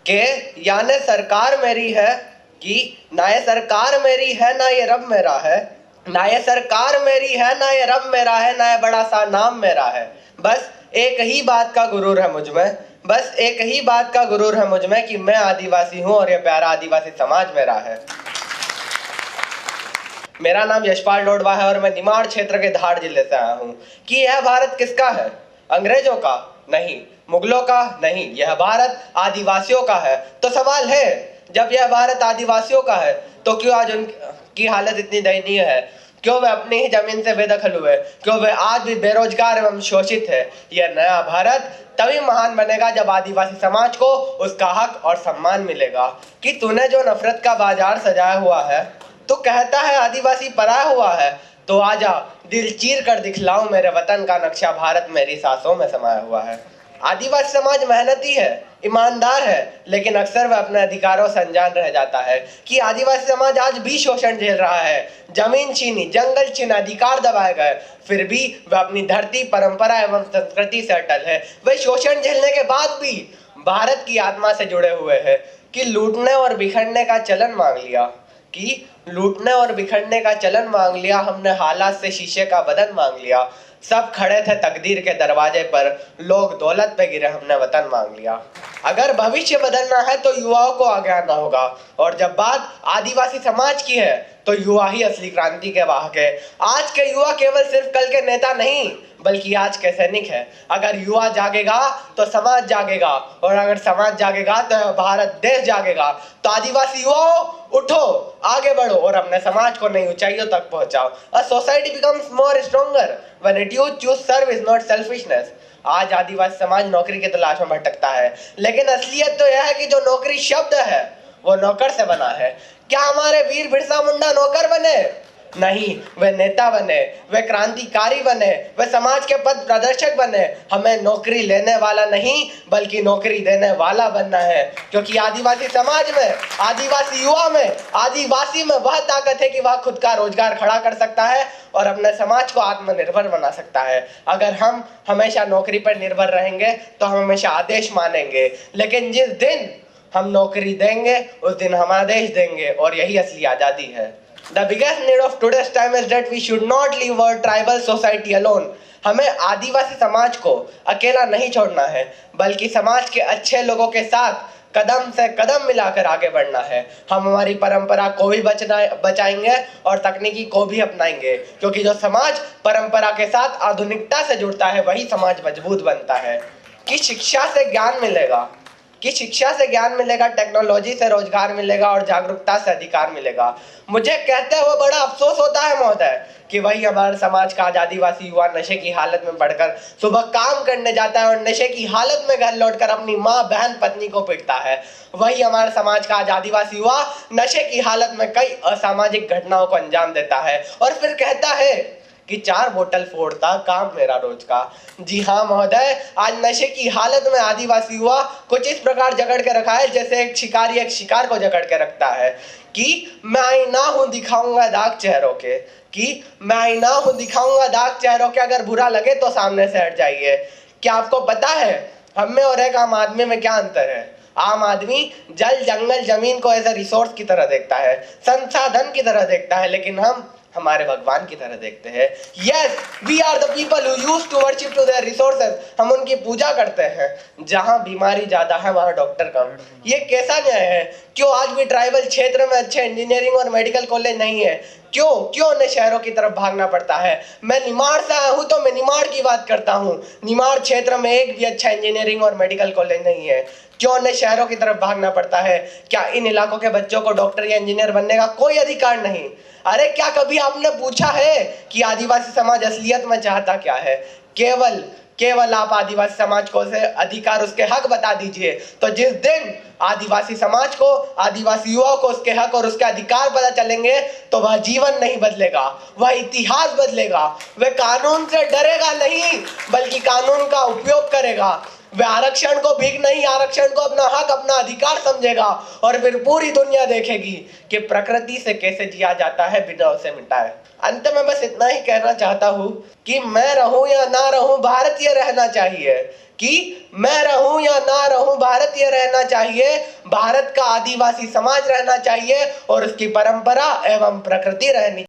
कि या न सरकार मेरी है, कि ना ये सरकार मेरी है ना ये रब मेरा है, ना ये सरकार मेरी है ना ये रब मेरा है, ना ये बड़ा सा नाम मेरा है। बस एक ही बात का गुरूर है मुझ में, बस एक ही बात का गुरूर है मुझ में कि मैं आदिवासी हूँ और ये प्यारा आदिवासी समाज मेरा है। मेरा नाम यशपाल डोडवा है और मैं निमाड़ क्षेत्र के धार जिले से आया हूँ। कि यह भारत किसका है? अंग्रेजों का नहीं, मुगलों का नहीं, यह भारत आदिवासियों का है। तो सवाल है, जब यह भारत आदिवासियों का है तो क्यों आज उनकी हालत इतनी दयनीय है? क्यों वे अपनी ही जमीन से बेदखल हुए? क्यों वे आज भी बेरोजगार एवं शोषित है? यह नया भारत तभी महान बनेगा जब आदिवासी समाज को उसका हक और सम्मान मिलेगा। कि तूने जो नफरत का बाजार सजाया हुआ है, तो कहता है आदिवासी पराया हुआ है, तो आजा दिल चीर कर दिखलाऊं मेरे वतन का नक्शा, भारत मेरी सांसों में समाया हुआ है। आदिवासी समाज मेहनती है, ईमानदार है, लेकिन अक्सर वह अपने अधिकारों से अनजान रह जाता है। कि आदिवासी समाज आज भी शोषण झेल रहा है, जमीन छीनी, जंगल छीना, अधिकार दबाए गए, फिर भी वह अपनी धरती, परंपरा एवं संस्कृति से अटल है। वह शोषण झेलने के बाद भी भारत की आत्मा से जुड़े हुए हैं। कि लूटने और बिखरने का चलन मांग लिया, कि लूटने और बिखरने का चलन मांग लिया, हमने हालात से शीशे का बदन मांग लिया। सब खड़े थे तकदीर के दरवाजे पर, लोग दौलत पे गिरे, हमने वतन मांग लिया। अगर भविष्य बदलना है तो युवाओं को आगे आना होगा, और जब बात आदिवासी समाज की है तो युवा ही असली क्रांति के वाहक है। आज के युवा केवल सिर्फ कल के नेता नहीं, बल्कि आज के सैनिक है। अगर युवा जागेगा तो समाज जागेगा, और अगर समाज जागेगा तो भारत देश जागेगा। तो आदिवासी युवाओं, उठो, आगे बढ़ो और अपने समाज को नई ऊंचाइयों तक पहुंचाओ। A society becomes more stronger when it choose service not selfishness. आज आदिवासी समाज नौकरी की तलाश में भटकता है, लेकिन असलियत तो यह है कि जो नौकरी शब्द है वो नौकर से बना है। क्या हमारे वीर बिरसा मुंडा नौकर बने? नहीं, वे नेता बने, वे क्रांतिकारी बने, वे समाज के पथ प्रदर्शक बने। हमें नौकरी लेने वाला नहीं बल्कि नौकरी देने वाला बनना है, क्योंकि आदिवासी समाज में, आदिवासी युवा में, आदिवासी में वह ताकत है कि वह खुद का रोजगार खड़ा कर सकता है और अपने समाज को आत्मनिर्भर बना सकता है। अगर हम हमेशा नौकरी पर निर्भर रहेंगे तो हम हमेशा आदेश मानेंगे, लेकिन जिस दिन हम नौकरी देंगे उस दिन हम आदेश देंगे, और यही असली आजादी है। The biggest need of today's time is that we should not leave our tribal society alone. हमें आदिवासी समाज को अकेला नहीं छोड़ना है, बल्कि समाज के अच्छे लोगों के साथ कदम से कदम मिलाकर आगे बढ़ना है। हम हमारी परंपरा को भी बचाएंगे और तकनीकी को भी अपनाएंगे, क्योंकि जो समाज परंपरा के साथ आधुनिकता से जुड़ता है वही समाज मजबूत बनता है। कि शिक्षा से ज्ञान मिलेगा, कि शिक्षा से ज्ञान मिलेगा, टेक्नोलॉजी से रोजगार मिलेगा और जागरूकता से अधिकार मिलेगा। मुझे कहते हुए बड़ा अफसोस होता है महोदय कि वही हमारे समाज का आज आदिवासी युवा नशे की हालत में पड़कर सुबह काम करने जाता है और नशे की हालत में घर लौटकर अपनी माँ, बहन, पत्नी को पीटता है। वही हमारे समाज का आज आदिवासी युवा नशे की हालत में कई असामाजिक घटनाओं को अंजाम देता है और फिर कहता है कि 4 बोतल फोड़ता काम मेरा रोज का। जी हाँ महोदय, आज नशे की हालत में आदिवासी युवा कुछ इस प्रकार जकड़ के रखा है जैसे एक शिकारी एक शिकार को जकड़ के रखता है। कि मैं आईना हूँ दिखाऊंगा दाग चेहरों के, कि मैं आईना हूँ दिखाऊंगा दाग चेहरों के, अगर बुरा लगे तो सामने से हट जाइए। क्या आपको पता है हम में और एक आम आदमी में क्या अंतर है? आम आदमी जल, जंगल, जमीन को एज ए रिसोर्स की तरह देखता है, संसाधन की तरह देखता है, लेकिन हम हमारे भगवान की तरह देखते हैं। Yes, we are the people who used to worship to their resources. हम उनकी पूजा करते हैं। जहां बीमारी ज्यादा है वहां डॉक्टर कम। ये कैसा न्याय है? क्यों आज भी ट्राइबल क्षेत्र में अच्छे इंजीनियरिंग और मेडिकल कॉलेज नहीं है? क्यों उन्हें शहरों की तरफ भागना पड़ता है? मैं निमाड़ से आया हूँ तो मैं निमाड़ की बात करता हूँ। निमाड़ क्षेत्र में एक भी अच्छा इंजीनियरिंग और मेडिकल कॉलेज नहीं है। क्यों उन्हें शहरों की तरफ भागना पड़ता है? क्या इन इलाकों के बच्चों को डॉक्टर या इंजीनियर बनने का कोई अधिकार नहीं? अरे क्या कभी आपने पूछा है कि आदिवासी समाज असलियत में चाहता क्या है? केवल आप आदिवासी समाज को से अधिकार, उसके हक बता दीजिए, तो जिस दिन आदिवासी समाज को, आदिवासी युवाओं को उसके हक और उसके अधिकार पता चलेंगे तो वह जीवन नहीं बदलेगा, वह इतिहास बदलेगा। वह कानून से डरेगा नहीं बल्कि कानून का उपयोग करेगा। वह आरक्षण को भीख नहीं, आरक्षण को अपना हक, अपना अधिकार समझेगा, और फिर पूरी दुनिया देखेगी कि प्रकृति से कैसे जिया जाता है बिना उसे मिटाए। अंत में बस इतना ही कहना चाहता हूँ कि मैं रहूं या ना रहूं, भारतीय रहना चाहिए। कि मैं रहूं या ना रहूं, भारतीय रहना चाहिए। भारत का आदिवासी समाज रहना चाहिए और उसकी परंपरा एवं प्रकृति रहनी